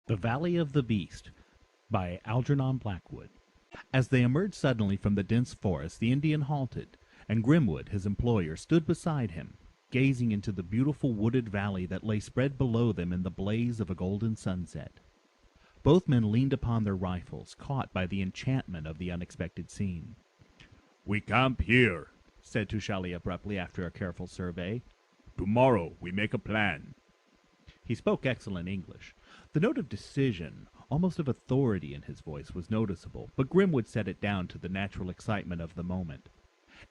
The Valley of the Beast by Algernon Blackwood. As they emerged suddenly from the dense forest, the Indian halted, and Grimwood, his employer, stood beside him, gazing into the beautiful wooded valley that lay spread below them in the blaze of a golden sunset. Both men leaned upon their rifles, caught by the enchantment of the unexpected scene. "We camp here," said Tushali abruptly after a careful survey. "Tomorrow we make a plan." He spoke excellent English. The note of decision, almost of authority in his voice, was noticeable, but Grimwood set it down to the natural excitement of the moment.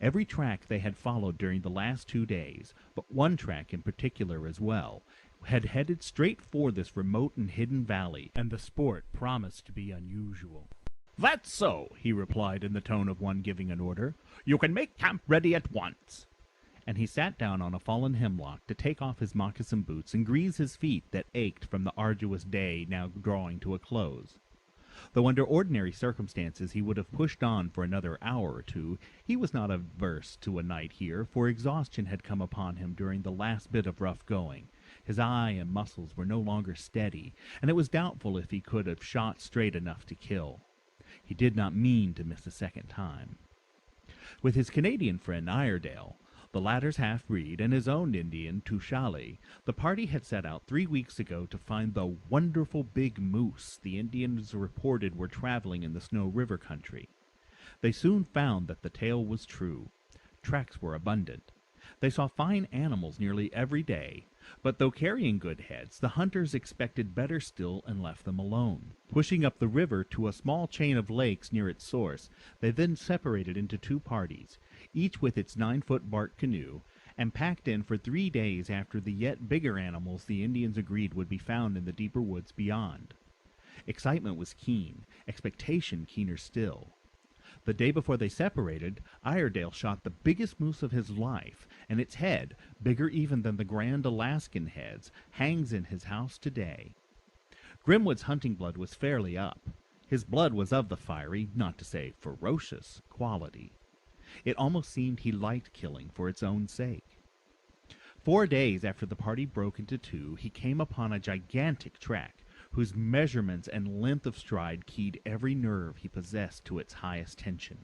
Every track they had followed during the last 2 days, but one track in particular as well, had headed straight for this remote and hidden valley, and the sport promised to be unusual. "That's so," he replied in the tone of one giving an order. "You can make camp ready at once." And he sat down on a fallen hemlock to take off his moccasin boots and grease his feet that ached from the arduous day now drawing to a close. Though under ordinary circumstances he would have pushed on for another hour or two, he was not averse to a night here, for exhaustion had come upon him during the last bit of rough going. His eye and muscles were no longer steady, and it was doubtful if he could have shot straight enough to kill. He did not mean to miss a second time. With his Canadian friend Iredale, the latter's half-breed, and his own Indian, Tushali, the party had set out 3 weeks ago to find the wonderful big moose the Indians reported were traveling in the Snow River country. They soon found that the tale was true. Tracks were abundant. They saw fine animals nearly every day, but though carrying good heads, the hunters expected better still and left them alone. Pushing up the river to a small chain of lakes near its source, they then separated into 2 parties, each with its 9-foot bark canoe, and packed in for 3 days after the yet bigger animals the Indians agreed would be found in the deeper woods beyond. Excitement was keen, expectation keener still. The day before they separated, Iredale shot the biggest moose of his life, and its head, bigger even than the grand Alaskan heads, hangs in his house today. Grimwood's hunting blood was fairly up. His blood was of the fiery, not to say ferocious, quality. It almost seemed he liked killing for its own sake. 4 days after the party broke into 2, he came upon a gigantic track, whose measurements and length of stride keyed every nerve he possessed to its highest tension.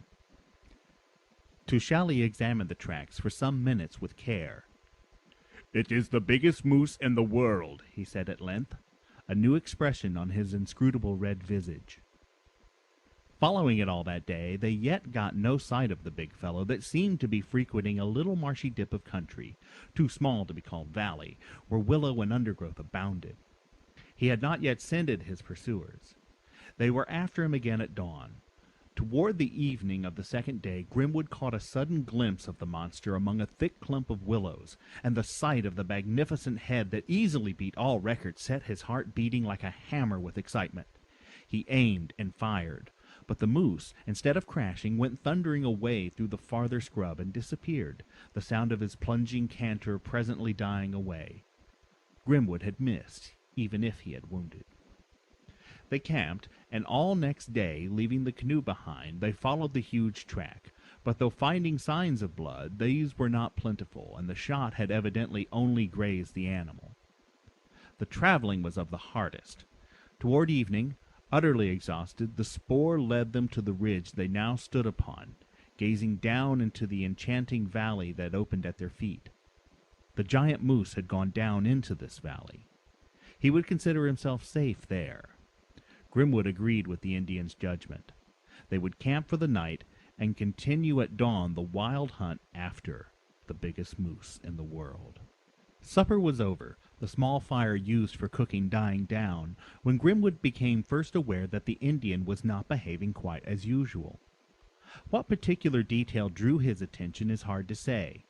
Tushali examined the tracks for some minutes with care. "It is the biggest moose in the world," he said at length, a new expression on his inscrutable red visage. Following it all that day, they yet got no sight of the big fellow that seemed to be frequenting a little marshy dip of country, too small to be called valley, where willow and undergrowth abounded. He had not yet scented his pursuers. They were after him again at dawn. Toward the evening of the 2nd day, Grimwood caught a sudden glimpse of the monster among a thick clump of willows, and the sight of the magnificent head that easily beat all records set his heart beating like a hammer with excitement. He aimed and fired, but the moose, instead of crashing, went thundering away through the farther scrub and disappeared, the sound of his plunging canter presently dying away. Grimwood had missed, even if he had wounded. They camped, and all next day, leaving the canoe behind, they followed the huge track, but though finding signs of blood, these were not plentiful, and the shot had evidently only grazed the animal. The traveling was of the hardest. Toward evening, utterly exhausted, the spoor led them to the ridge they now stood upon, gazing down into the enchanting valley that opened at their feet. The giant moose had gone down into this valley. He would consider himself safe there. Grimwood agreed with the Indian's judgment. They would camp for the night and continue at dawn the wild hunt after the biggest moose in the world. Supper was over, the small fire used for cooking dying down, when Grimwood became first aware that the Indian was not behaving quite as usual. What particular detail drew his attention is hard to say.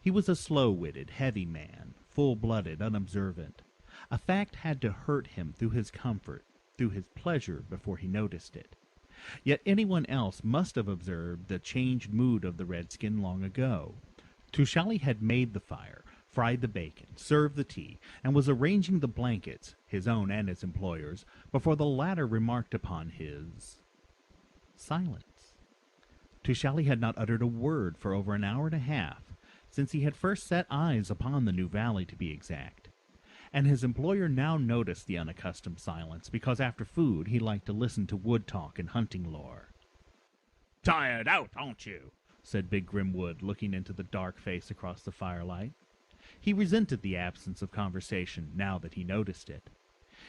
He was a slow-witted, heavy man, full-blooded, unobservant. A fact had to hurt him through his comfort, through his pleasure, before he noticed it. Yet anyone else must have observed the changed mood of the redskin long ago. Tushali had made the fire, fried the bacon, served the tea, and was arranging the blankets, his own and his employer's, before the latter remarked upon his silence. Tushali had not uttered a word for over an hour and a half, since he had first set eyes upon the new valley, to be exact. and his employer now noticed the unaccustomed silence because after food he liked to listen to wood talk and hunting lore. "Tired out, aren't you?" said Big Grimwood, looking into the dark face across the firelight. He resented the absence of conversation now that he noticed it.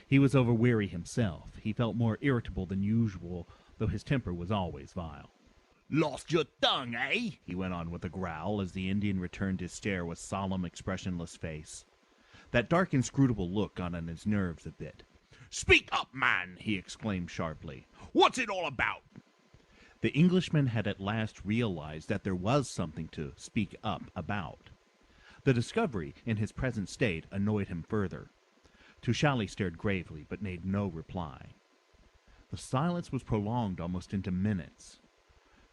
He was overweary himself. He felt more irritable than usual, though his temper was always vile. "Lost your tongue, eh?" He went on with a growl as the Indian returned his stare with solemn, expressionless face. That dark, inscrutable look got on his nerves a bit. "Speak up, man!" he exclaimed sharply. "What's it all about?" The Englishman had at last realized that there was something to speak up about. The discovery, in his present state, annoyed him further. Tushali stared gravely, but made no reply. The silence was prolonged almost into minutes.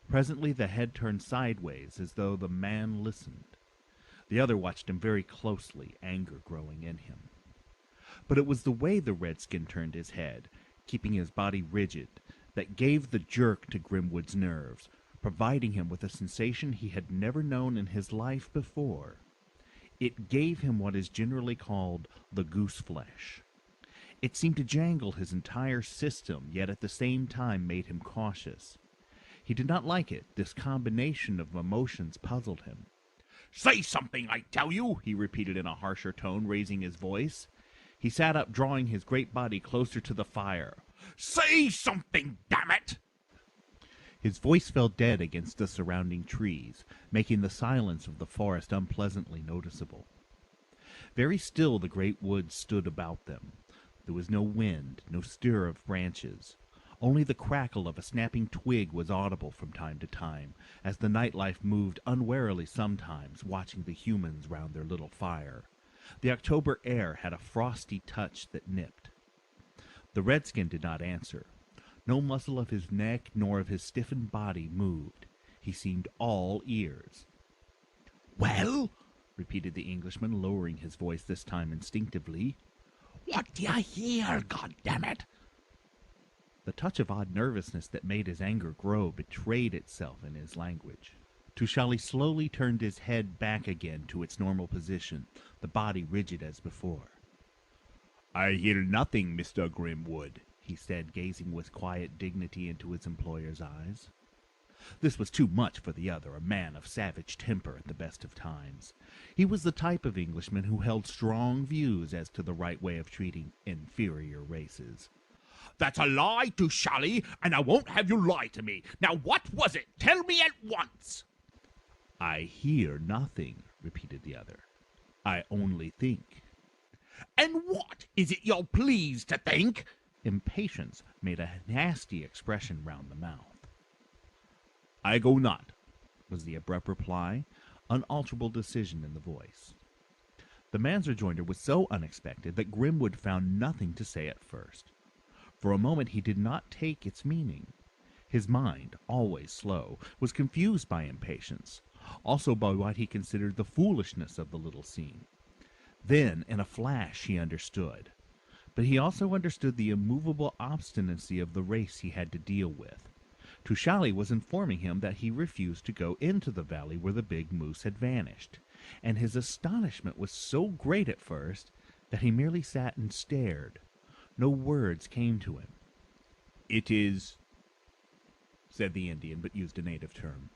Presently the head turned sideways, as though the man listened. The other watched him very closely, anger growing in him. But it was the way the redskin turned his head, keeping his body rigid, that gave the jerk to Grimwood's nerves, providing him with a sensation he had never known in his life before. It gave him what is generally called the goose flesh. It seemed to jangle his entire system, yet at the same time made him cautious. He did not like it. This combination of emotions puzzled him. "Say something, I tell you!" he repeated in a harsher tone, raising his voice. He sat up, drawing his great body closer to the fire. "Say something, damn it!" His voice fell dead against the surrounding trees, making the silence of the forest unpleasantly noticeable. Very still the great woods stood about them. There was no wind, no stir of branches. Only the crackle of a snapping twig was audible from time to time, as the nightlife moved unwarily sometimes, watching the humans round their little fire. The October air had a frosty touch that nipped. The redskin did not answer. No muscle of his neck nor of his stiffened body moved. He seemed all ears. "Well?" repeated the Englishman, lowering his voice this time instinctively. "What do you hear, goddammit?" The touch of odd nervousness that made his anger grow betrayed itself in his language. Tushali slowly turned his head back again to its normal position, the body rigid as before. "I hear nothing, Mr. Grimwood," he said, gazing with quiet dignity into his employer's eyes. This was too much for the other, a man of savage temper at the best of times. He was the type of Englishman who held strong views as to the right way of treating inferior races. "That's a lie, Tushali, and I won't have you lie to me. Now what was it? Tell me at once." "I hear nothing," repeated the other. "I only think." "And what is it you're pleased to think?" Impatience made a nasty expression round the mouth. "I go not," was the abrupt reply, unalterable decision in the voice. The man's rejoinder was so unexpected that Grimwood found nothing to say at first. For a moment he did not take its meaning. His mind, always slow, was confused by impatience, also by what he considered the foolishness of the little scene. Then, in a flash, he understood. But he also understood the immovable obstinacy of the race he had to deal with. Tushali was informing him that he refused to go into the valley where the big moose had vanished, and his astonishment was so great at first that he merely sat and stared. No words came to him. "It is," said the Indian, but used a native term.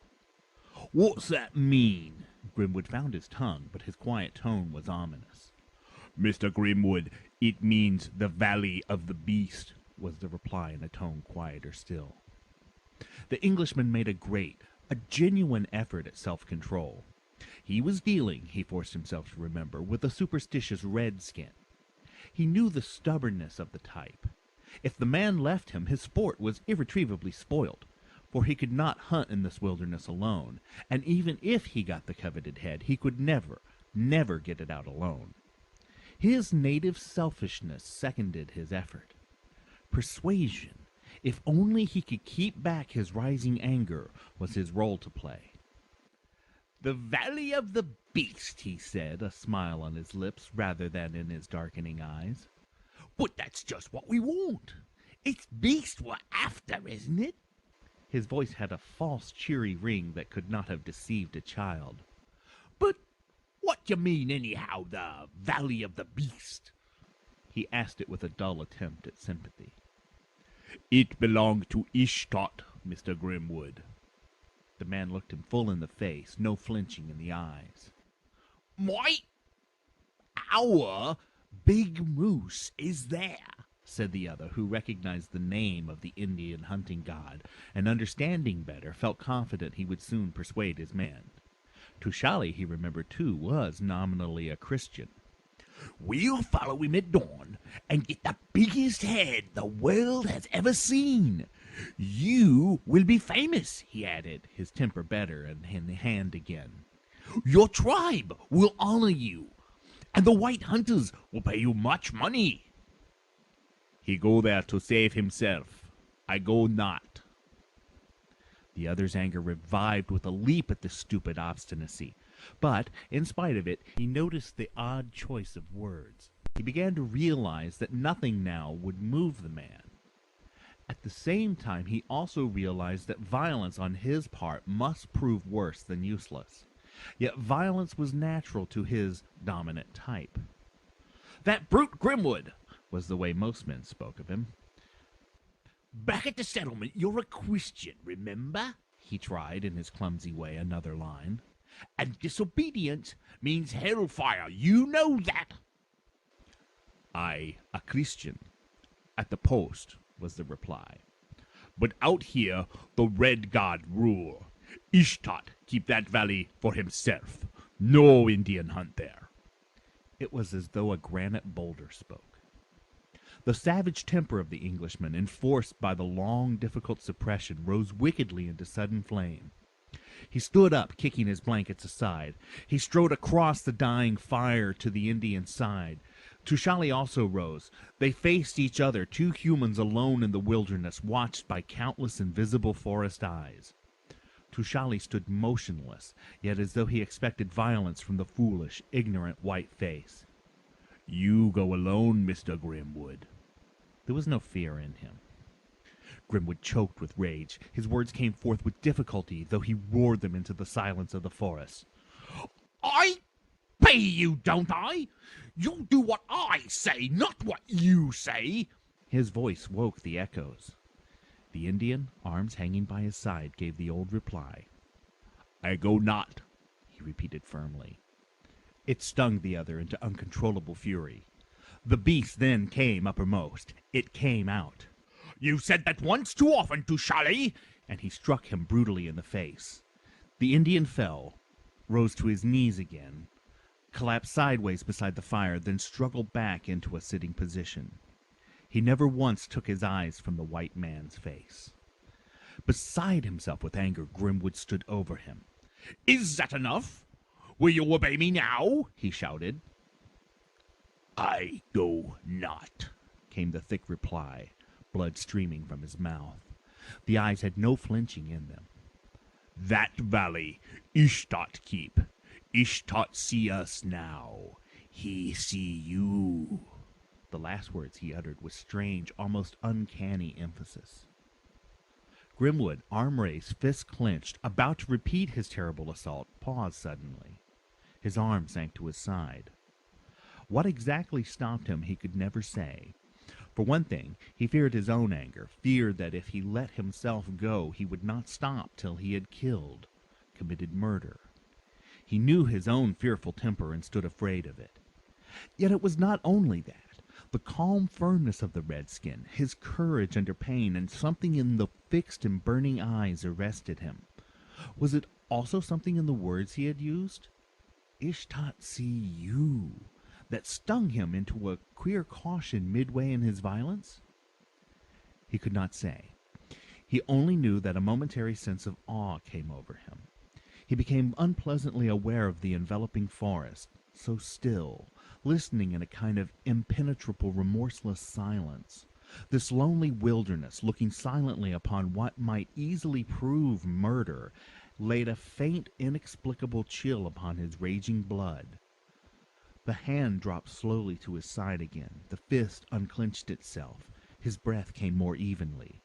"What's that mean?" Grimwood found his tongue, but his quiet tone was ominous. "Mr. Grimwood, it means the Valley of the Beast," was the reply in a tone quieter still. The Englishman made a genuine effort at self-control. He was dealing, he forced himself to remember, with a superstitious redskin. He knew the stubbornness of the type. If the man left him, his sport was irretrievably spoilt, for he could not hunt in this wilderness alone, and even if he got the coveted head, he could never get it out alone. His native selfishness seconded his effort. Persuasion, if only he could keep back his rising anger, was his role to play. "The Valley of the Beast," he said, a smile on his lips rather than in his darkening eyes. "But that's just what we want. It's beast we're after, isn't it?" His voice had a false, cheery ring that could not have deceived a child. "But what you mean, anyhow, the Valley of the Beast?" He asked it with a dull attempt at sympathy. It belonged to Ishtot, Mr. Grimwood. The man looked him full in the face, no flinching in the eyes. Our big moose is there, said the other, who recognized the name of the Indian hunting god, and understanding better, felt confident he would soon persuade his men. Tushali, he remembered too, was nominally a Christian. We'll follow him at dawn and get the biggest head the world has ever seen. You will be famous, he added, his temper better and in the hand again. Your tribe will honor you, and the white hunters will pay you much money. He go there to save himself. I go not. The other's anger revived with a leap at this stupid obstinacy. But, in spite of it, he noticed the odd choice of words. He began to realize that nothing now would move the man. At the same time, he also realized that violence on his part must prove worse than useless. Yet violence was natural to his dominant type. That brute Grimwood, was the way most men spoke of him. Back at the settlement, you're a Christian, remember? He tried, in his clumsy way, another line. And disobedience means hellfire. You know that. I, a Christian, at the post, was the reply. But out here, the Red God rule. Ishtot keep that valley for himself. No Indian hunt there. It was as though a granite boulder spoke. The savage temper of the Englishman, enforced by the long, difficult suppression, rose wickedly into sudden flame. He stood up, kicking his blankets aside. He strode across the dying fire to the Indian side. Tushali also rose. They faced each other, two humans alone in the wilderness, watched by countless invisible forest eyes. Tushali stood motionless, yet as though he expected violence from the foolish, ignorant white face. You go alone, Mr. Grimwood. There was no fear in him. Grimwood choked with rage. His words came forth with difficulty, though he roared them into the silence of the forest. I pay you, don't I? You'll do what I say, not what you say. His voice woke the echoes. The Indian, arms hanging by his side, gave the old reply. I go not, he repeated firmly. It stung the other into uncontrollable fury. The beast then came uppermost. It came out. You said that once too often, Tushali, and he struck him brutally in the face. The Indian fell, rose to his knees again, collapsed sideways beside the fire, then struggled back into a sitting position. He never once took his eyes from the white man's face. Beside himself with anger, Grimwood stood over him. Is that enough? Will you obey me now? He shouted. I go not, came the thick reply, blood streaming from his mouth. The eyes had no flinching in them. That valley Ishtot keep. Ishtot see us now. He see you. The last words he uttered with strange, almost uncanny emphasis. Grimwood, arm raised, fist clenched, about to repeat his terrible assault, paused suddenly. His arm sank to his side. What exactly stopped him he could never say. For one thing, he feared his own anger, feared that if he let himself go, he would not stop till he had killed, committed murder. He knew his own fearful temper and stood afraid of it. Yet it was not only that. The calm firmness of the redskin, his courage under pain, and something in the fixed and burning eyes arrested him. Was it also something in the words he had used? Ishtot see you, that stung him into a queer caution midway in his violence? He could not say. He only knew that a momentary sense of awe came over him. He became unpleasantly aware of the enveloping forest, so still, listening in a kind of impenetrable, remorseless silence. This lonely wilderness, looking silently upon what might easily prove murder, laid a faint, inexplicable chill upon his raging blood. The hand dropped slowly to his side again. The fist unclenched itself. His breath came more evenly.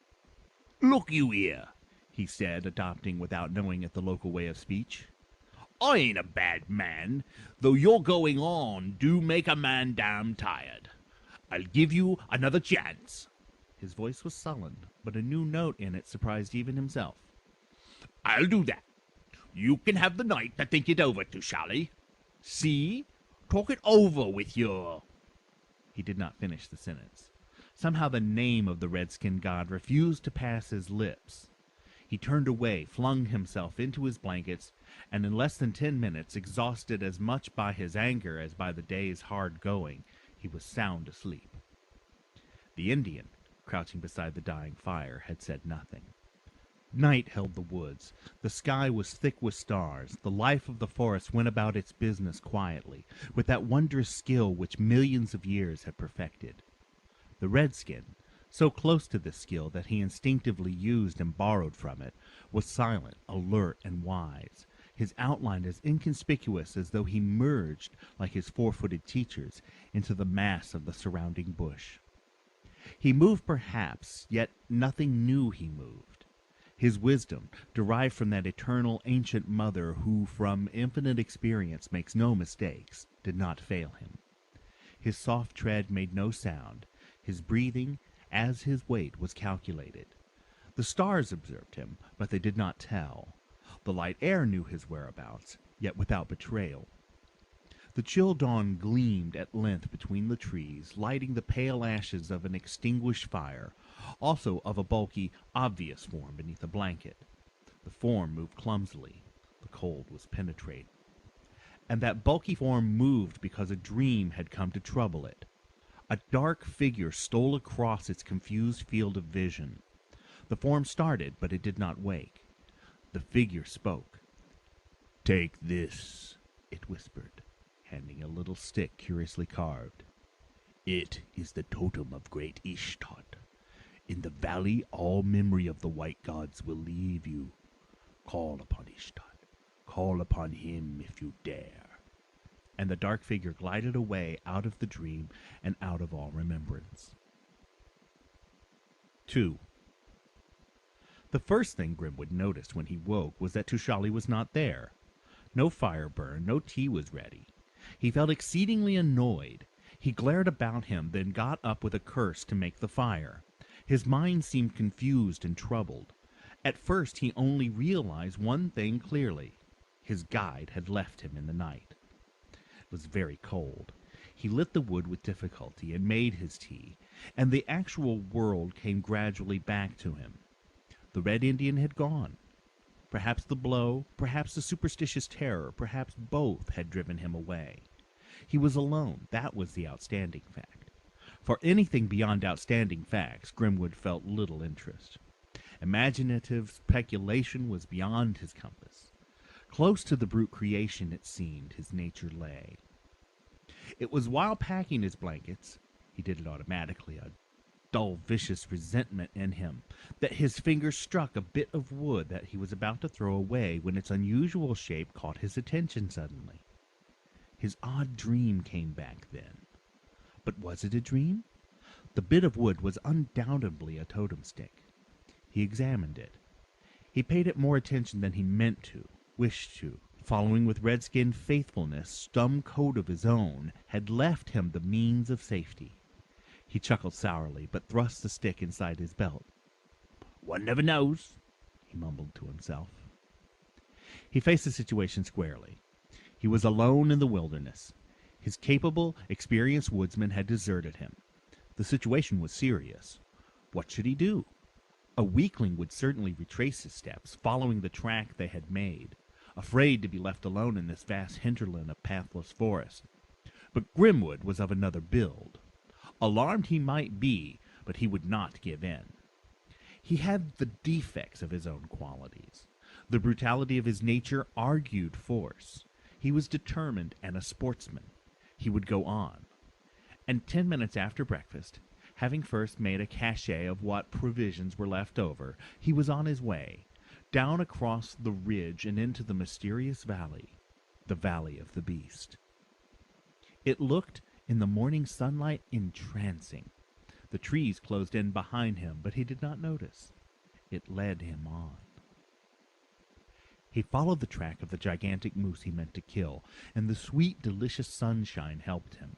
Look you here, he said, adopting without knowing it the local way of speech. I ain't a bad man, though your going on do make a man damn tired. I'll give you another chance. His voice was sullen, but a new note in it surprised even himself. I'll do that. You can have the night to think it over, Tushali. See? Talk it over with your... He did not finish the sentence. Somehow the name of the red-skinned god refused to pass his lips. He turned away, flung himself into his blankets, and in less than 10 minutes, exhausted as much by his anger as by the day's hard going, he was sound asleep. The Indian, crouching beside the dying fire, had said nothing. Night held the woods. The sky was thick with stars. The life of the forest went about its business quietly, with that wondrous skill which millions of years had perfected. The redskin, so close to this skill that he instinctively used and borrowed from it, was silent, alert, and wise, his outline as inconspicuous as though he merged, like his four-footed teachers, into the mass of the surrounding bush. He moved perhaps, yet nothing knew he moved. His wisdom, derived from that eternal ancient mother who from infinite experience makes no mistakes, did not fail him. His soft tread made no sound. His breathing, as his weight, was calculated. The stars observed him, but they did not tell. The light air knew his whereabouts, yet without betrayal. The chill dawn gleamed at length between the trees, lighting the pale ashes of an extinguished fire, also of a bulky, obvious form beneath a blanket. The form moved clumsily. The cold was penetrating. And that bulky form moved because a dream had come to trouble it. A dark figure stole across its confused field of vision. The form started, but it did not wake. The figure spoke. "Take this," it whispered, handing a little stick curiously carved. "It is the totem of great Ishtar. In the valley all memory of the white gods will leave you. Call upon Ishtar. Call upon him if you dare." And the dark figure glided away out of the dream and out of all remembrance. 2. The first thing Grimwood noticed when he woke was that Tushali was not there. No fire burned, no tea was ready. He felt exceedingly annoyed. He glared about him, then got up with a curse to make the fire. His mind seemed confused and troubled. At first he only realized one thing clearly. His guide had left him in the night. It was very cold. He lit the wood with difficulty and made his tea, and the actual world came gradually back to him. The Red Indian had gone. Perhaps the blow, perhaps the superstitious terror, perhaps both had driven him away. He was alone. That was the outstanding fact. For anything beyond outstanding facts, Grimwood felt little interest. Imaginative speculation was beyond his compass. Close to the brute creation, it seemed, his nature lay. It was while packing his blankets, he did it automatically, a dull, vicious resentment in him, that his fingers struck a bit of wood that he was about to throw away when its unusual shape caught his attention suddenly. His odd dream came back then. But was it a dream? The bit of wood was undoubtedly a totem stick. He examined it. He paid it more attention than he meant to, wished to. Following with redskin faithfulness, some code of his own had left him the means of safety. He chuckled sourly, but thrust the stick inside his belt. "One never knows," he mumbled to himself. He faced the situation squarely. He was alone in the wilderness. His capable, experienced woodsman had deserted him. The situation was serious. What should he do? A weakling would certainly retrace his steps, following the track they had made, afraid to be left alone in this vast hinterland of pathless forest. But Grimwood was of another build. Alarmed he might be, but he would not give in. He had the defects of his own qualities. The brutality of his nature argued force. He was determined and a sportsman. He would go on. And 10 minutes after breakfast, having first made a cache of what provisions were left over, he was on his way, down across the ridge and into the mysterious valley, the Valley of the Beast. It looked, in the morning sunlight, entrancing. The trees closed in behind him, but he did not notice. It led him on. He followed the track of the gigantic moose he meant to kill, and the sweet, delicious sunshine helped him.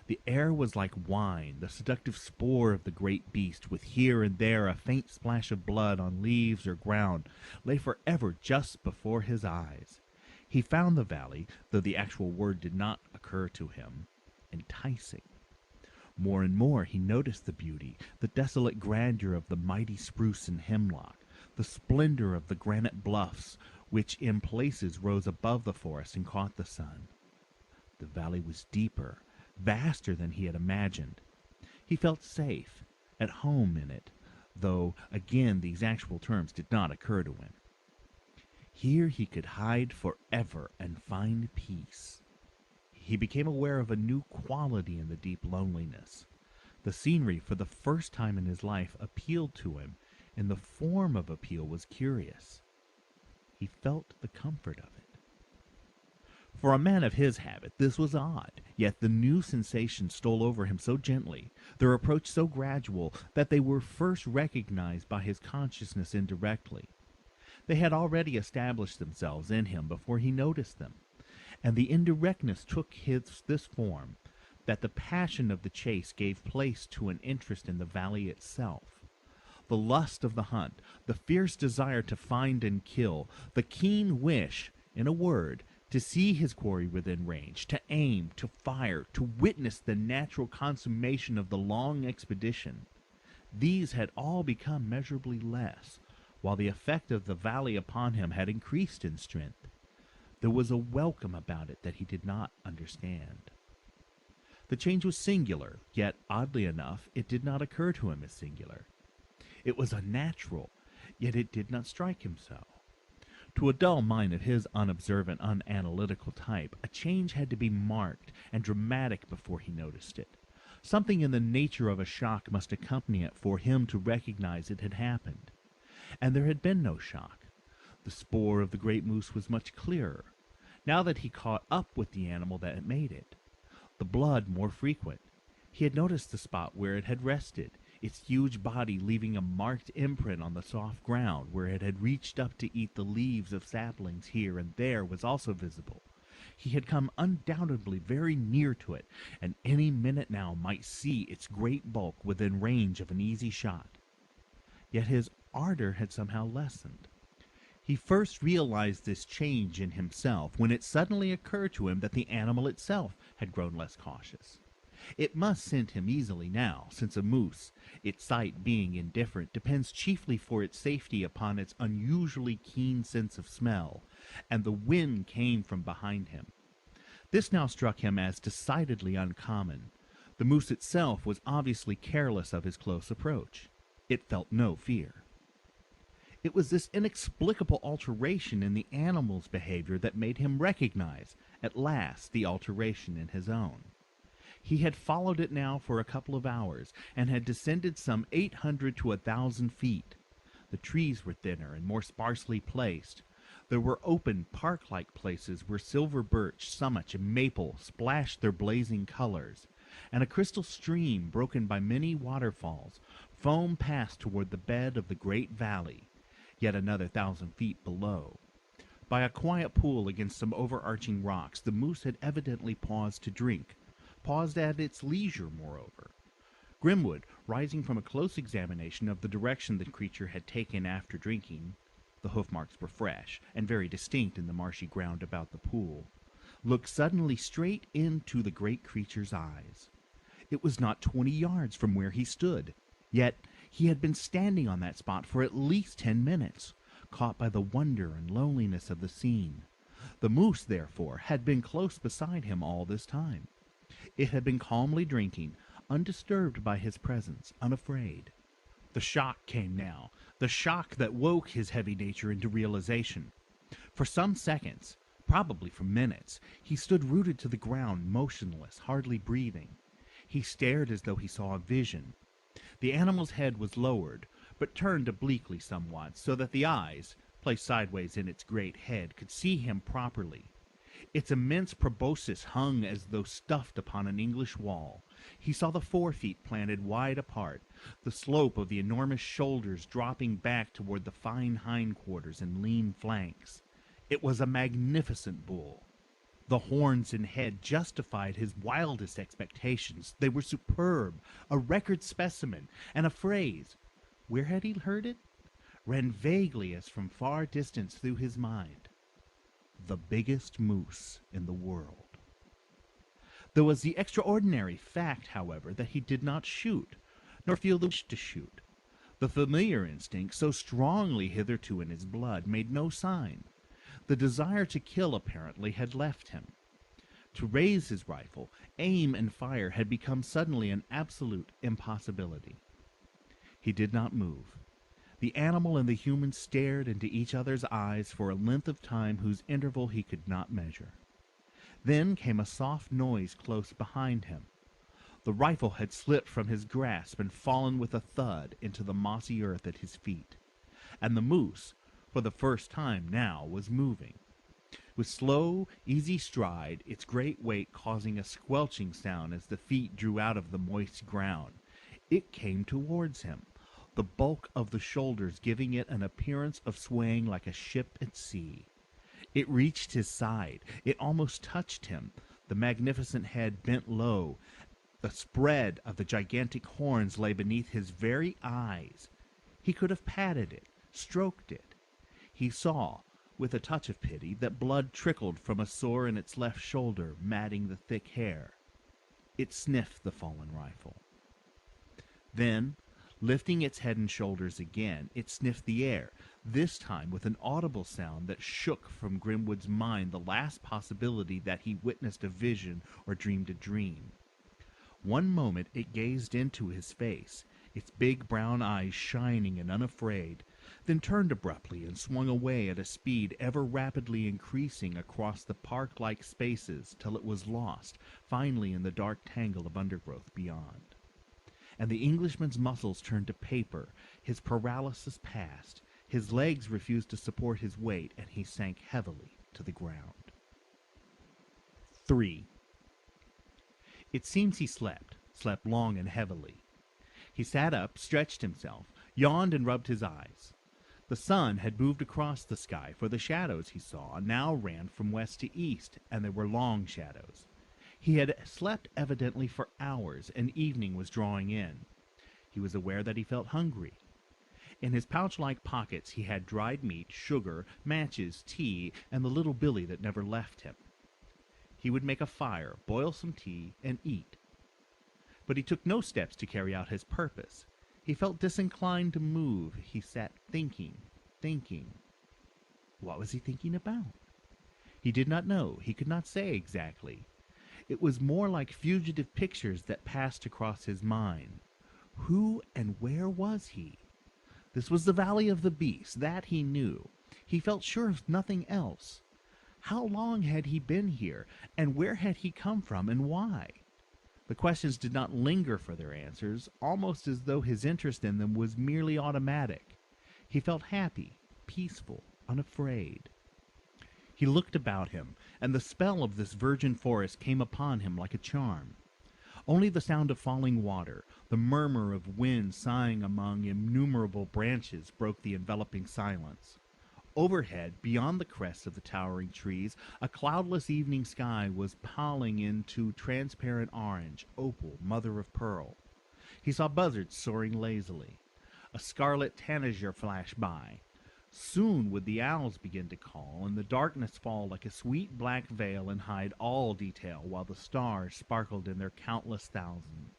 The air was like wine, the seductive spoor of the great beast, with here and there a faint splash of blood on leaves or ground, lay forever just before his eyes. He found the valley, though the actual word did not occur to him, enticing. More and more he noticed the beauty, the desolate grandeur of the mighty spruce and hemlock, the splendor of the granite bluffs, which in places rose above the forest and caught the sun. The valley was deeper, vaster than he had imagined. He felt safe, at home in it, though again these actual terms did not occur to him. Here he could hide forever and find peace. He became aware of a new quality in the deep loneliness. The scenery, for the first time in his life, appealed to him, and the form of appeal was curious. He felt the comfort of it. For a man of his habit, this was odd, yet the new sensations stole over him so gently, their approach so gradual, that they were first recognized by his consciousness indirectly. They had already established themselves in him before he noticed them, and the indirectness took this form, that the passion of the chase gave place to an interest in the valley itself. The lust of the hunt, the fierce desire to find and kill, the keen wish, in a word, to see his quarry within range, to aim, to fire, to witness the natural consummation of the long expedition, these had all become measurably less, while the effect of the valley upon him had increased in strength. There was a welcome about it that he did not understand. The change was singular, yet, oddly enough, it did not occur to him as singular. It was unnatural, yet it did not strike him so. To a dull mind of his unobservant, unanalytical type, a change had to be marked and dramatic before he noticed it. Something in the nature of a shock must accompany it for him to recognize it had happened. And there had been no shock. The spoor of the great moose was much clearer, now that he caught up with the animal that had made it. The blood more frequent. He had noticed the spot where it had rested, its huge body leaving a marked imprint on the soft ground where it had reached up to eat the leaves of saplings here and there was also visible. He had come undoubtedly very near to it, and any minute now might see its great bulk within range of an easy shot. Yet his ardor had somehow lessened. He first realized this change in himself when it suddenly occurred to him that the animal itself had grown less cautious. It must scent him easily now, since a moose, its sight being indifferent, depends chiefly for its safety upon its unusually keen sense of smell, and the wind came from behind him. This now struck him as decidedly uncommon. The moose itself was obviously careless of his close approach. It felt no fear. It was this inexplicable alteration in the animal's behavior that made him recognize, at last, the alteration in his own. He had followed it now for a couple of hours, and had descended some 800 to 1,000 feet. The trees were thinner and more sparsely placed. There were open, park-like places where silver birch, sumac, and maple splashed their blazing colors, and a crystal stream, broken by many waterfalls, foamed past toward the bed of the great valley, yet another 1,000 feet below. By a quiet pool against some overarching rocks, the moose had evidently paused to drink, paused at its leisure, moreover. Grimwood, rising from a close examination of the direction the creature had taken after drinking, the hoof marks were fresh and very distinct in the marshy ground about the pool, looked suddenly straight into the great creature's eyes. It was not 20 yards from where he stood, yet he had been standing on that spot for at least 10 minutes, caught by the wonder and loneliness of the scene. The moose, therefore, had been close beside him all this time. It had been calmly drinking, undisturbed by his presence, unafraid. The shock came now, the shock that woke his heavy nature into realization. For some seconds, probably for minutes, he stood rooted to the ground, motionless, hardly breathing. He stared as though he saw a vision. The animal's head was lowered, but turned obliquely somewhat, so that the eyes, placed sideways in its great head, could see him properly. Its immense proboscis hung as though stuffed upon an English wall. He saw the forefeet planted wide apart, the slope of the enormous shoulders dropping back toward the fine hindquarters and lean flanks. It was a magnificent bull. The horns and head justified his wildest expectations. They were superb, a record specimen, and a phrase, where had he heard it? Ran vaguely as from far distance through his mind. The biggest moose in the world. There was the extraordinary fact, however, that he did not shoot, nor feel the wish to shoot. The familiar instinct, so strongly hitherto in his blood, made no sign. The desire to kill, apparently, had left him. To raise his rifle, aim, and fire had become suddenly an absolute impossibility. He did not move. The animal and the human stared into each other's eyes for a length of time whose interval he could not measure. Then came a soft noise close behind him. The rifle had slipped from his grasp and fallen with a thud into the mossy earth at his feet. And the moose, for the first time now, was moving. With slow, easy stride, its great weight causing a squelching sound as the feet drew out of the moist ground, it came towards him, the bulk of the shoulders giving it an appearance of swaying like a ship at sea. It reached his side. It almost touched him. The magnificent head bent low. The spread of the gigantic horns lay beneath his very eyes. He could have patted it, stroked it. He saw, with a touch of pity, that blood trickled from a sore in its left shoulder, matting the thick hair. It sniffed the fallen rifle. Then, lifting its head and shoulders again, it sniffed the air, this time with an audible sound that shook from Grimwood's mind the last possibility that he witnessed a vision or dreamed a dream. One moment it gazed into his face, its big brown eyes shining and unafraid, then turned abruptly and swung away at a speed ever rapidly increasing across the park-like spaces till it was lost, finally in the dark tangle of undergrowth beyond. And the Englishman's muscles turned to paper, his paralysis passed, his legs refused to support his weight, and he sank heavily to the ground. 3. It seems he slept long and heavily. He sat up, stretched himself, yawned and rubbed his eyes. The sun had moved across the sky, for the shadows he saw now ran from west to east, and there were long shadows. He had slept evidently for hours, and evening was drawing in. He was aware that he felt hungry. In his pouch-like pockets he had dried meat, sugar, matches, tea, and the little billy that never left him. He would make a fire, boil some tea, and eat. But he took no steps to carry out his purpose. He felt disinclined to move. He sat thinking. What was he thinking about? He did not know. He could not say exactly. It was more like fugitive pictures that passed across his mind. Who and where was he? This was the Valley of the Beast, that he knew. He felt sure of nothing else. How long had he been here, and where had he come from, and why? The questions did not linger for their answers, almost as though his interest in them was merely automatic. He felt happy, peaceful, unafraid. He looked about him, and the spell of this virgin forest came upon him like a charm. Only the sound of falling water, the murmur of wind sighing among innumerable branches, broke the enveloping silence. Overhead, beyond the crests of the towering trees, a cloudless evening sky was paling into transparent orange, opal, mother of pearl. He saw buzzards soaring lazily. A scarlet tanager flashed by. Soon would the owls begin to call, and the darkness fall like a sweet black veil and hide all detail, while the stars sparkled in their countless thousands.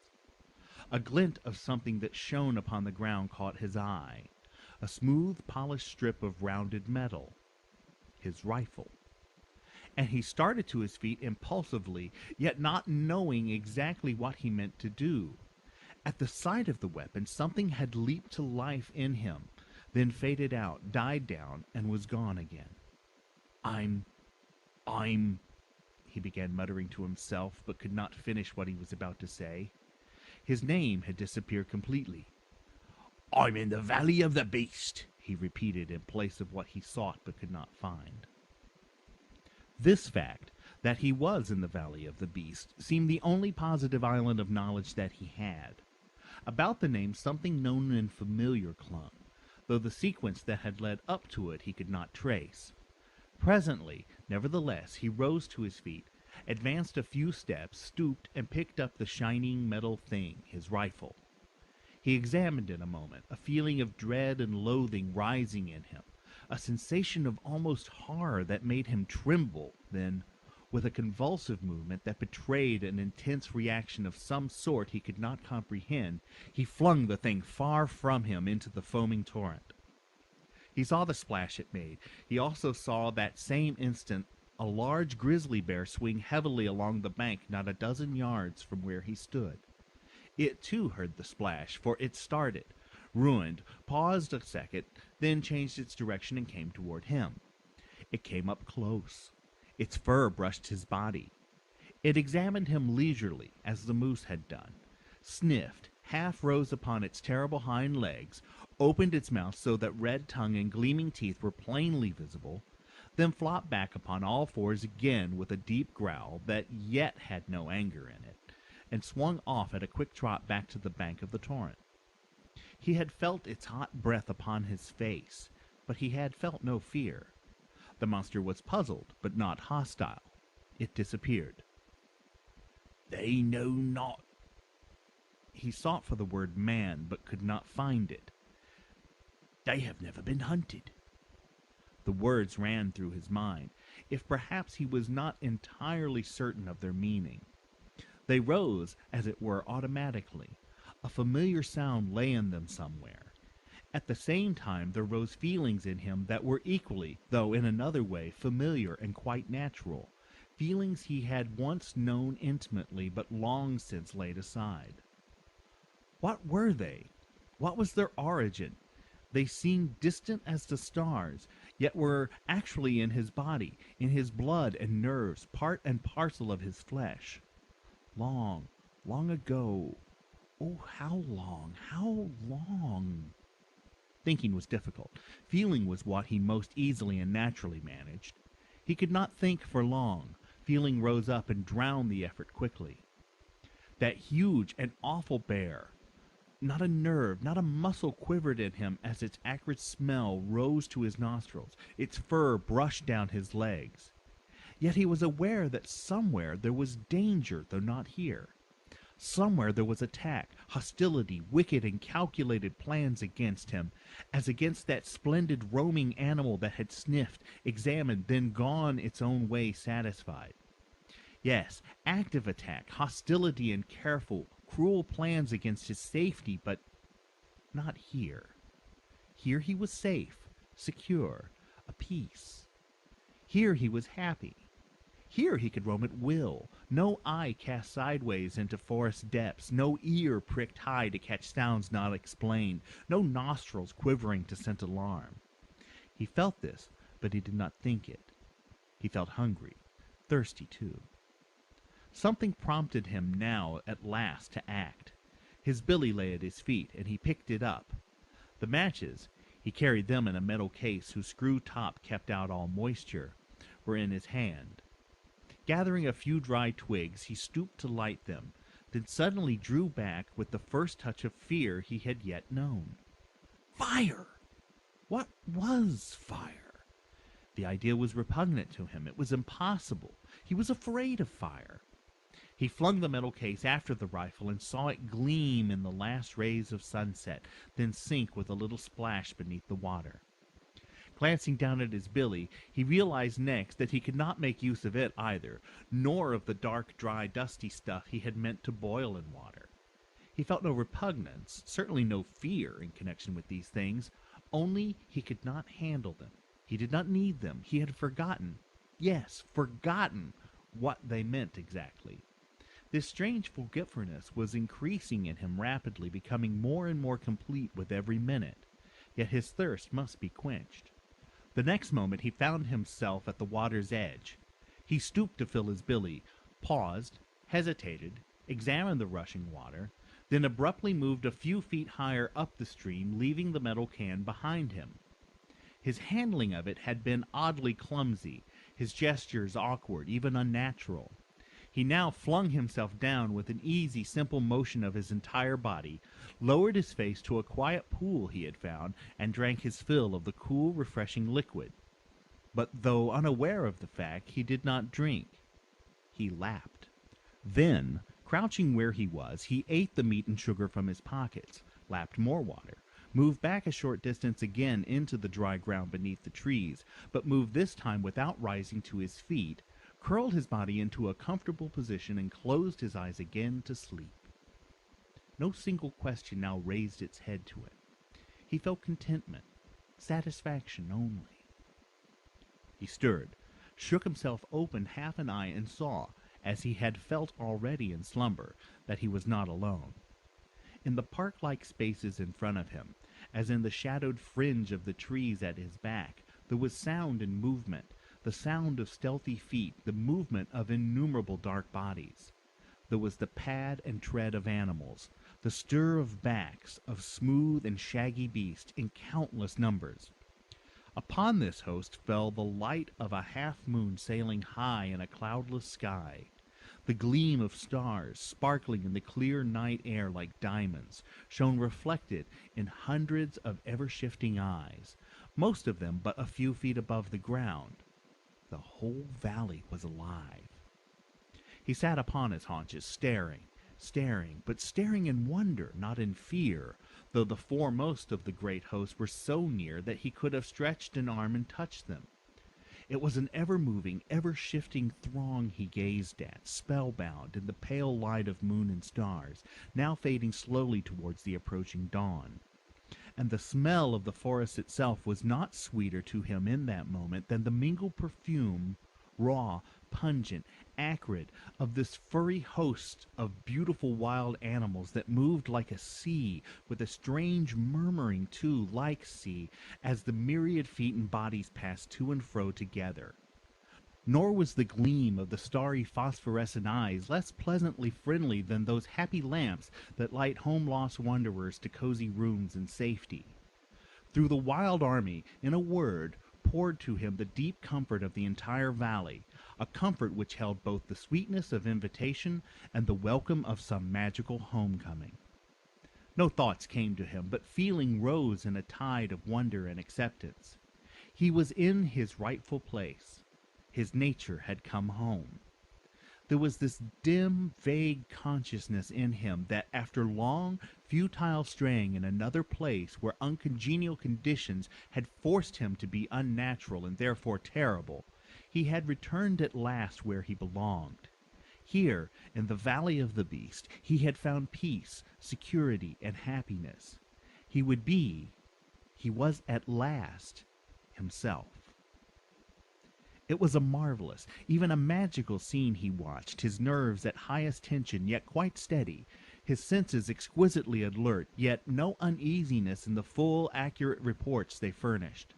A glint of something that shone upon the ground caught his eye. A smooth, polished strip of rounded metal. His rifle. And he started to his feet impulsively, yet not knowing exactly what he meant to do. At the sight of the weapon, something had leaped to life in him, then faded out, died down, and was gone again. I'm... he began muttering to himself, but could not finish what he was about to say. His name had disappeared completely. I'm in the Valley of the Beast, he repeated in place of what he sought but could not find. This fact, that he was in the Valley of the Beast, seemed the only positive island of knowledge that he had. About the name something known and familiar clung, though the sequence that had led up to it he could not trace. Presently, nevertheless, he rose to his feet, advanced a few steps, stooped, and picked up the shining metal thing, his rifle. He examined it a moment, a feeling of dread and loathing rising in him, a sensation of almost horror that made him tremble. Then, with a convulsive movement that betrayed an intense reaction of some sort he could not comprehend, he flung the thing far from him into the foaming torrent. He saw the splash it made. He also saw that same instant a large grizzly bear swing heavily along the bank not a dozen yards from where he stood. It too heard the splash, for it started, ruined, paused a second, then changed its direction and came toward him. It came up close. Its fur brushed his body. It examined him leisurely, as the moose had done, sniffed, half rose upon its terrible hind legs, opened its mouth so that red tongue and gleaming teeth were plainly visible, then flopped back upon all fours again with a deep growl that yet had no anger in it, and swung off at a quick trot back to the bank of the torrent. He had felt its hot breath upon his face, but he had felt no fear. The monster was puzzled, but not hostile. It disappeared. "They know not." He sought for the word man, but could not find it. "They have never been hunted." The words ran through his mind, if perhaps he was not entirely certain of their meaning. They rose, as it were, automatically. A familiar sound lay in them somewhere. At the same time there rose feelings in him that were equally, though in another way, familiar and quite natural, feelings he had once known intimately but long since laid aside. What were they? What was their origin? They seemed distant as the stars, yet were actually in his body, in his blood and nerves, part and parcel of his flesh. Long, long ago. Oh, how long, how long? Thinking was difficult. Feeling was what he most easily and naturally managed. He could not think for long. Feeling rose up and drowned the effort quickly. That huge and awful bear. Not a nerve, not a muscle quivered in him as its acrid smell rose to his nostrils. Its fur brushed down his legs. Yet he was aware that somewhere there was danger, though not here. Somewhere there was attack, hostility, wicked and calculated plans against him, as against that splendid roaming animal that had sniffed, examined, then gone its own way satisfied. Yes, active attack, hostility and careful, cruel plans against his safety, but not here. Here he was safe, secure, at peace. Here he was happy. Here he could roam at will, no eye cast sideways into forest depths, no ear pricked high to catch sounds not explained, no nostrils quivering to scent alarm. He felt this, but he did not think it. He felt hungry, thirsty too. Something prompted him now at last to act. His billy lay at his feet, and he picked it up. The matches, he carried them in a metal case whose screw top kept out all moisture, were in his hand. Gathering a few dry twigs, he stooped to light them, then suddenly drew back with the first touch of fear he had yet known. Fire! What was fire? The idea was repugnant to him. It was impossible. He was afraid of fire. He flung the metal case after the rifle and saw it gleam in the last rays of sunset, then sink with a little splash beneath the water. Glancing down at his billy, he realized next that he could not make use of it either, nor of the dark, dry, dusty stuff he had meant to boil in water. He felt no repugnance, certainly no fear in connection with these things, only he could not handle them. He did not need them. He had forgotten, yes, forgotten what they meant exactly. This strange forgetfulness was increasing in him rapidly, becoming more and more complete with every minute. Yet his thirst must be quenched. The next moment he found himself at the water's edge. He stooped to fill his billy, paused, hesitated, examined the rushing water, then abruptly moved a few feet higher up the stream, leaving the metal can behind him. His handling of it had been oddly clumsy, his gestures awkward, even unnatural. He now flung himself down with an easy, simple motion of his entire body, lowered his face to a quiet pool he had found, and drank his fill of the cool, refreshing liquid. but though unaware of the fact, he did not drink. He lapped. Then, crouching where he was, he ate the meat and sugar from his pockets, lapped more water, moved back a short distance again into the dry ground beneath the trees, but moved this time without rising to his feet, curled his body into a comfortable position and closed his eyes again to sleep. No single question now raised its head to him. He felt contentment, satisfaction only. He stirred, shook himself open half an eye, and saw, as he had felt already in slumber, that he was not alone. In the park-like spaces in front of him, as in the shadowed fringe of the trees at his back, there was sound and movement, the sound of stealthy feet, the movement of innumerable dark bodies. There was the pad and tread of animals, the stir of backs of smooth and shaggy beasts in countless numbers. Upon this host fell the light of a half-moon sailing high in a cloudless sky. The gleam of stars, sparkling in the clear night air like diamonds, shone reflected in hundreds of ever-shifting eyes, most of them but a few feet above the ground. The whole valley was alive. He sat upon his haunches, staring, but staring in wonder, not in fear, though the foremost of the great host were so near that he could have stretched an arm and touched them. It was an ever-moving, ever-shifting throng he gazed at, spellbound in the pale light of moon and stars, now fading slowly towards the approaching dawn. And the smell of the forest itself was not sweeter to him in that moment than the mingled perfume, raw, pungent, acrid, of this furry host of beautiful wild animals that moved like a sea, with a strange murmuring too, like sea, as the myriad feet and bodies passed to and fro together. Nor was the gleam of the starry phosphorescent eyes less pleasantly friendly than those happy lamps that light home-lost wanderers to cozy rooms and safety. Through the wild army, in a word, poured to him the deep comfort of the entire valley, a comfort which held both the sweetness of invitation and the welcome of some magical homecoming. No thoughts came to him, but feeling rose in a tide of wonder and acceptance. He was in his rightful place. His nature had come home. There was this dim, vague consciousness in him that after long, futile straying in another place where uncongenial conditions had forced him to be unnatural and therefore terrible, he had returned at last where he belonged. Here, in the valley of the beast, he had found peace, security, and happiness. He was at last himself. It was a marvelous, even a magical scene he watched, his nerves at highest tension, yet quite steady, his senses exquisitely alert, yet no uneasiness in the full, accurate reports they furnished.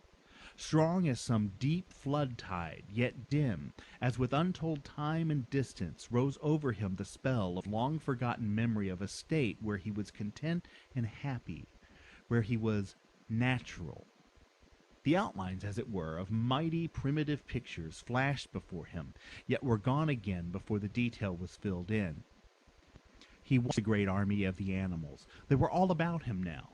Strong as some deep flood tide, yet dim, as with untold time and distance, rose over him the spell of long-forgotten memory of a state where he was content and happy, where he was natural. The outlines, as it were, of mighty primitive pictures flashed before him, yet were gone again before the detail was filled in. He watched the great army of the animals. They were all about him now.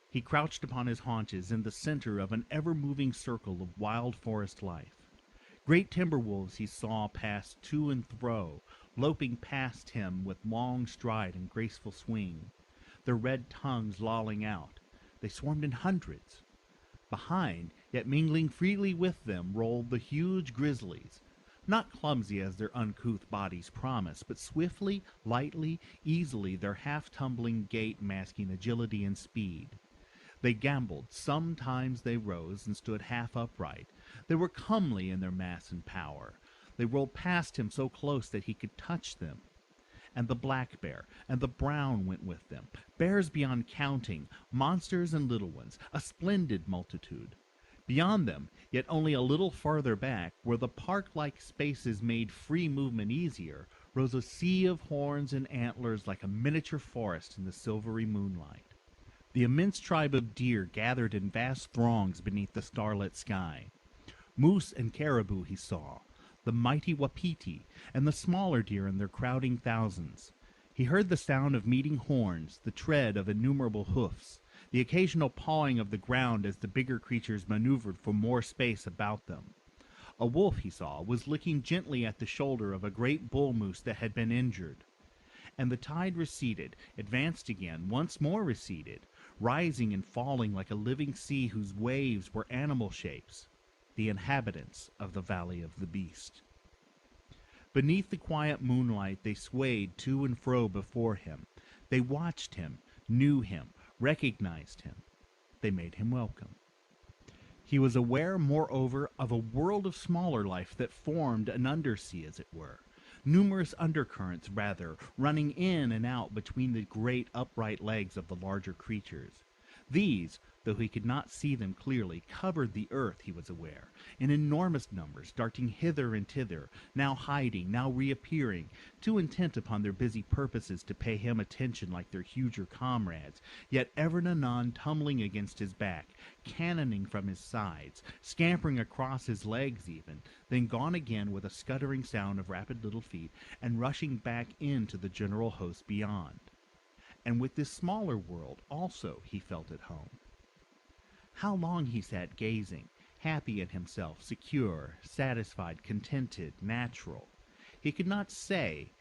He crouched upon his haunches in the center of an ever-moving circle of wild forest life. Great timber wolves he saw pass to and fro, loping past him with long stride and graceful swing, their red tongues lolling out. They swarmed in hundreds. Behind, yet mingling freely with them, rolled the huge grizzlies, not clumsy as their uncouth bodies promised, but swiftly, lightly, easily, their half-tumbling gait masking agility and speed. They gamboled, sometimes they rose and stood half upright. They were comely in their mass and power. They rolled past him so close that he could touch them. And the black bear and the brown went with them, bears beyond counting, monsters and little ones, a splendid multitude. Beyond them, yet only a little farther back, where the park-like spaces made free movement easier, rose a sea of horns and antlers like a miniature forest in the silvery moonlight. The immense tribe of deer gathered in vast throngs beneath the starlit sky. Moose and caribou he saw, the mighty wapiti, and the smaller deer in their crowding thousands. He heard the sound of meeting horns, the tread of innumerable hoofs, the occasional pawing of the ground as the bigger creatures maneuvered for more space about them. A wolf, he saw, was licking gently at the shoulder of a great bull moose that had been injured. And the tide receded, advanced again, once more receded, rising and falling like a living sea whose waves were animal shapes, the inhabitants of the Valley of the Beast. Beneath the quiet moonlight they swayed to and fro before him. They watched him, knew him, recognized him. They made him welcome. He was aware, moreover, of a world of smaller life that formed an undersea, as it were. Numerous undercurrents, rather, running in and out between the great upright legs of the larger creatures. These, though he could not see them clearly, covered the earth, he was aware, in enormous numbers, darting hither and thither, now hiding, now reappearing, too intent upon their busy purposes to pay him attention like their huger comrades, yet ever and anon tumbling against his back, cannoning from his sides, scampering across his legs even, then gone again with a scuttering sound of rapid little feet, and rushing back into the general host beyond. And with this smaller world also he felt at home. How long he sat gazing, happy in himself, secure, satisfied, contented, natural. He could not say,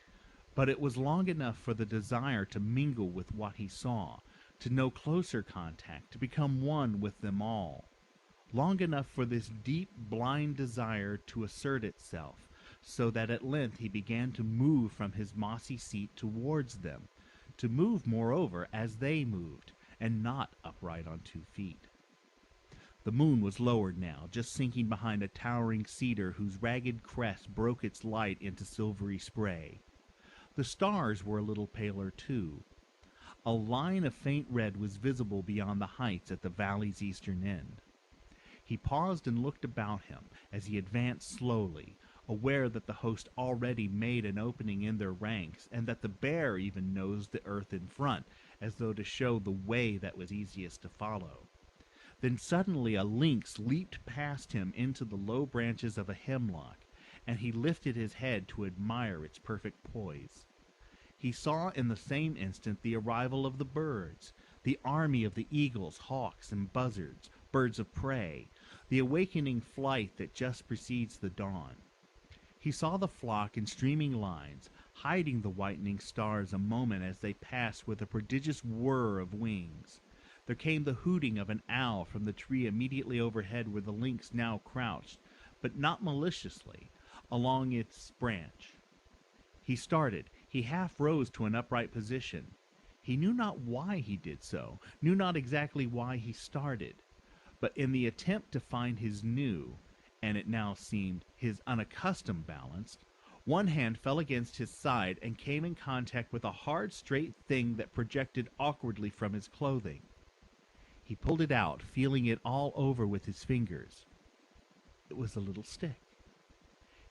but it was long enough for the desire to mingle with what he saw, to know closer contact, to become one with them all. Long enough for this deep, blind desire to assert itself, so that at length he began to move from his mossy seat towards them, to move, moreover, as they moved, and not upright on 2 feet. The moon was lowered now, just sinking behind a towering cedar whose ragged crest broke its light into silvery spray. The stars were a little paler, too. A line of faint red was visible beyond the heights at the valley's eastern end. He paused and looked about him as he advanced slowly, aware that the host already made an opening in their ranks, and that the bear even nosed the earth in front, as though to show the way that was easiest to follow. Then suddenly a lynx leaped past him into the low branches of a hemlock, and he lifted his head to admire its perfect poise. He saw in the same instant the arrival of the birds, the army of the eagles, hawks, and buzzards, birds of prey, the awakening flight that just precedes the dawn. He saw the flock in streaming lines, hiding the whitening stars a moment as they passed with a prodigious whir of wings. There came the hooting of an owl from the tree immediately overhead where the lynx now crouched, but not maliciously, along its branch. He started. He half rose to an upright position. He knew not why he did so, knew not exactly why he started, but in the attempt to find his new, and it now seemed his unaccustomed balance, one hand fell against his side and came in contact with a hard, straight thing that projected awkwardly from his clothing. He pulled it out, feeling it all over with his fingers. It was a little stick.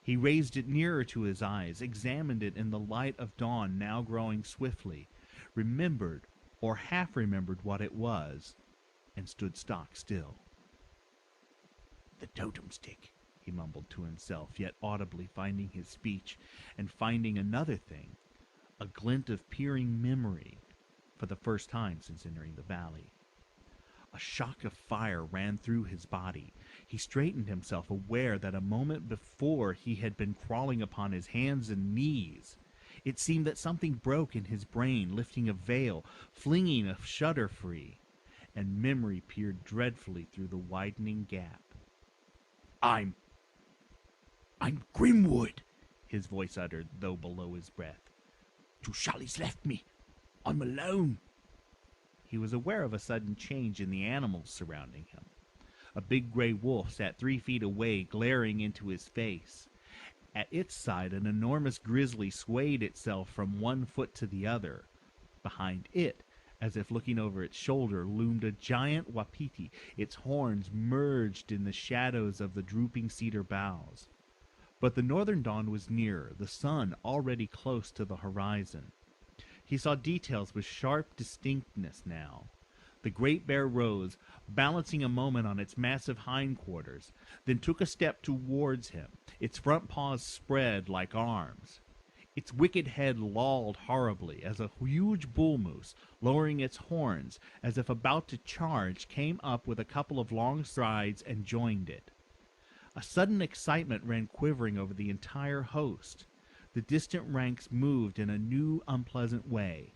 He raised it nearer to his eyes, examined it in the light of dawn now growing swiftly, remembered or half-remembered what it was, and stood stock still. The totem stick, he mumbled to himself, yet audibly finding his speech, and finding another thing, a glint of peering memory, for the first time since entering the valley. A shock of fire ran through his body. He straightened himself, aware that a moment before he had been crawling upon his hands and knees. It seemed that something broke in his brain, lifting a veil, flinging a shutter free, and memory peered dreadfully through the widening gap. I'm Grimwood, his voice uttered, though below his breath. Tushally's left me. I'm alone. He was aware of a sudden change in the animals surrounding him. A big gray wolf sat 3 feet away, glaring into his face. At its side, an enormous grizzly swayed itself from one foot to the other. Behind it, as if looking over its shoulder, loomed a giant wapiti, its horns merged in the shadows of the drooping cedar boughs. But the northern dawn was nearer, the sun already close to the horizon. He saw details with sharp distinctness now. The great bear rose, balancing a moment on its massive hindquarters, then took a step towards him, its front paws spread like arms. Its wicked head lolled horribly as a huge bull moose, lowering its horns as if about to charge, came up with a couple of long strides and joined it. A sudden excitement ran quivering over the entire host. The distant ranks moved in a new, unpleasant way.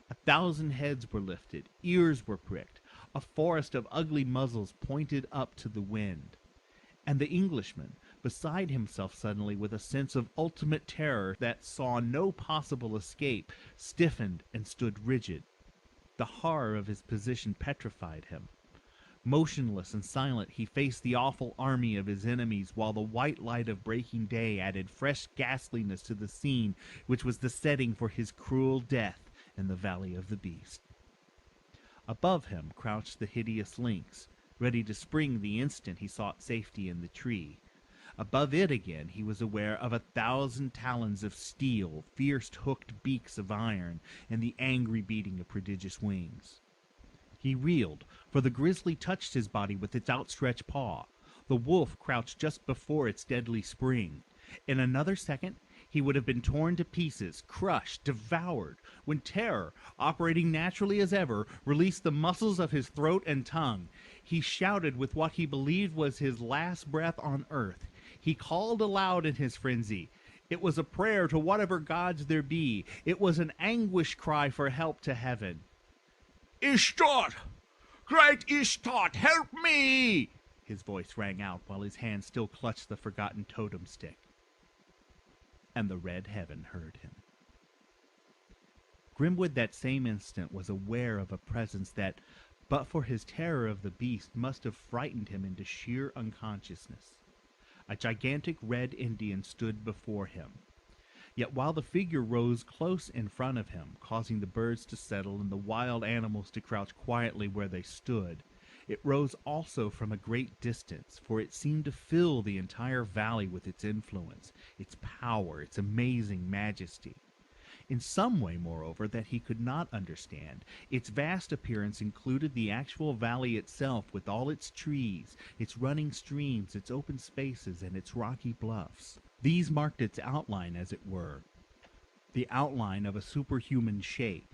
1,000 heads were lifted, ears were pricked, a forest of ugly muzzles pointed up to the wind. And the Englishman, beside himself suddenly with a sense of ultimate terror that saw no possible escape, stiffened and stood rigid. The horror of his position petrified him. Motionless and silent, he faced the awful army of his enemies, while the white light of breaking day added fresh ghastliness to the scene which was the setting for his cruel death in the Valley of the Beast. Above him crouched the hideous lynx, ready to spring the instant he sought safety in the tree. Above it again he was aware of 1,000 talons of steel, fierce hooked beaks of iron, and the angry beating of prodigious wings. He reeled, for the grizzly touched his body with its outstretched paw. The wolf crouched just before its deadly spring. In another second he would have been torn to pieces, crushed, devoured, when terror, operating naturally as ever, released the muscles of his throat and tongue. He shouted with what he believed was his last breath on earth. He called aloud in his frenzy. It was a prayer to whatever gods there be. It was an anguish cry for help to heaven. Ishtar! Great Ishtar, help me! His voice rang out while his hand still clutched the forgotten totem stick. And the red heaven heard him. Grimwood that same instant was aware of a presence that, but for his terror of the beast, must have frightened him into sheer unconsciousness. A gigantic red Indian stood before him. Yet while the figure rose close in front of him, causing the birds to settle and the wild animals to crouch quietly where they stood, it rose also from a great distance, for it seemed to fill the entire valley with its influence, its power, its amazing majesty. In some way, moreover, that he could not understand, its vast appearance included the actual valley itself with all its trees, its running streams, its open spaces, and its rocky bluffs. These marked its outline, as it were, the outline of a superhuman shape.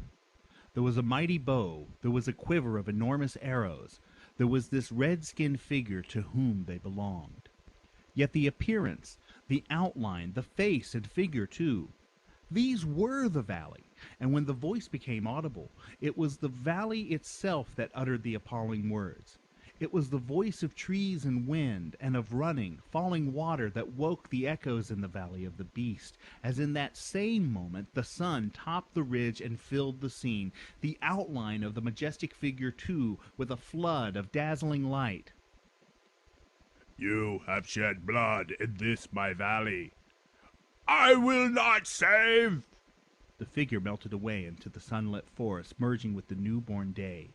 There was a mighty bow, there was a quiver of enormous arrows, there was this red-skinned figure to whom they belonged. Yet the appearance, the outline, the face and figure too, these were the valley, and when the voice became audible, it was the valley itself that uttered the appalling words. It was the voice of trees and wind, and of running, falling water that woke the echoes in the Valley of the Beast, as in that same moment the sun topped the ridge and filled the scene, the outline of the majestic figure too, with a flood of dazzling light. You have shed blood in this my valley. I will not save! The figure melted away into the sunlit forest, merging with the newborn day.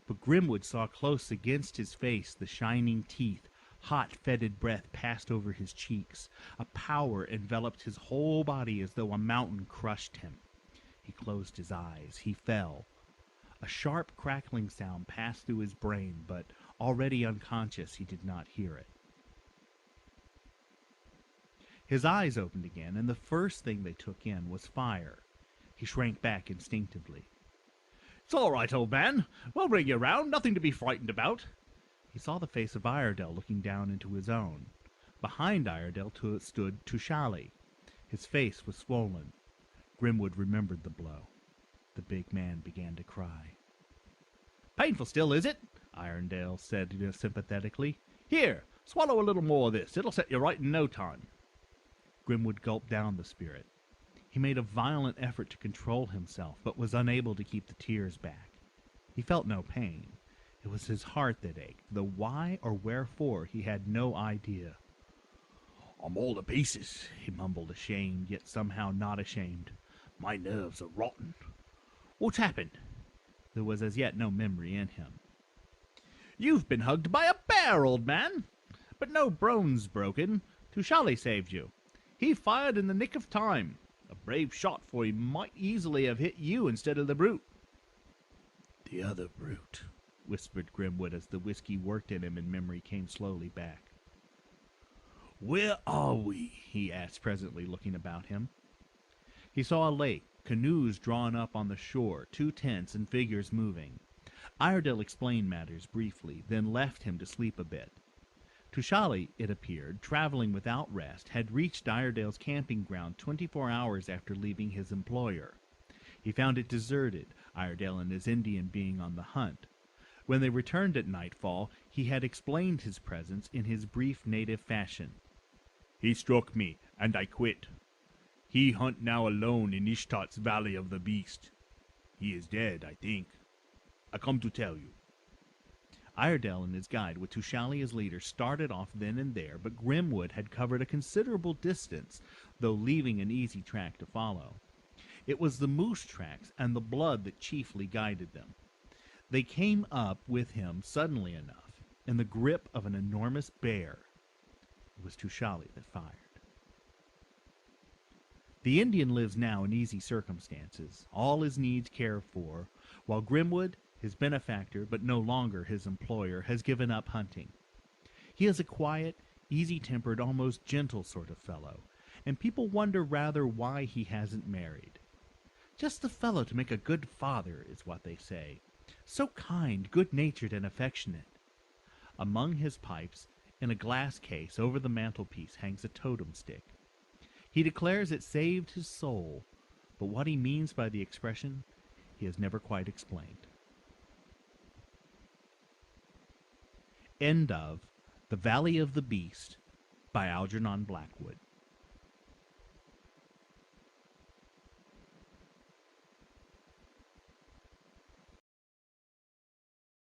But Grimwood saw close against his face the shining teeth. Hot, fetid breath passed over his cheeks. A power enveloped his whole body as though a mountain crushed him. He closed his eyes. He fell. A sharp, crackling sound passed through his brain, but already unconscious, he did not hear it. His eyes opened again, and the first thing they took in was fire. He shrank back instinctively. It's all right, old man. We'll bring you round. Nothing to be frightened about. He saw the face of Iredell looking down into his own. Behind Iredell stood Tushali. His face was swollen. Grimwood remembered the blow. The big man began to cry. Painful still, is it? Iredell said sympathetically. Here, swallow a little more of this. It'll set you right in no time. Grimwood gulped down the spirit. He made a violent effort to control himself, but was unable to keep the tears back. He felt no pain. It was his heart that ached, though why or wherefore he had no idea. I'm all to pieces, he mumbled, ashamed, yet somehow not ashamed. My nerves are rotten. What's happened? There was as yet no memory in him. You've been hugged by a bear, old man. But no bones broken. Tushali saved you. He fired in the nick of time. A brave shot, for he might easily have hit you instead of the brute. The other brute, whispered Grimwood as the whiskey worked in him and memory came slowly back. Where are we? He asked presently, looking about him. He saw a lake, canoes drawn up on the shore, 2 tents and figures moving. Iredell explained matters briefly, then left him to sleep a bit. Tushali, it appeared, traveling without rest, had reached Iredale's camping ground 24 hours after leaving his employer. He found it deserted, Iredale and his Indian being on the hunt. When they returned at nightfall, he had explained his presence in his brief native fashion. "He struck me, and I quit. He hunt now alone in Ishtat's Valley of the Beast. He is dead, I think. I come to tell you." Iredale and his guide, with Tushali as leader, started off then and there, but Grimwood had covered a considerable distance, though leaving an easy track to follow. It was the moose tracks and the blood that chiefly guided them. They came up with him suddenly enough, in the grip of an enormous bear. It was Tushali that fired. The Indian lives now in easy circumstances, all his needs cared for, while Grimwood, his benefactor, but no longer his employer, has given up hunting. He is a quiet, easy-tempered, almost gentle sort of fellow, and people wonder rather why he hasn't married. Just the fellow to make a good father, is what they say. So kind, good-natured, and affectionate. Among his pipes, in a glass case over the mantelpiece, hangs a totem stick. He declares it saved his soul, but what he means by the expression he has never quite explained. End of The Valley of the Beast by Algernon Blackwood.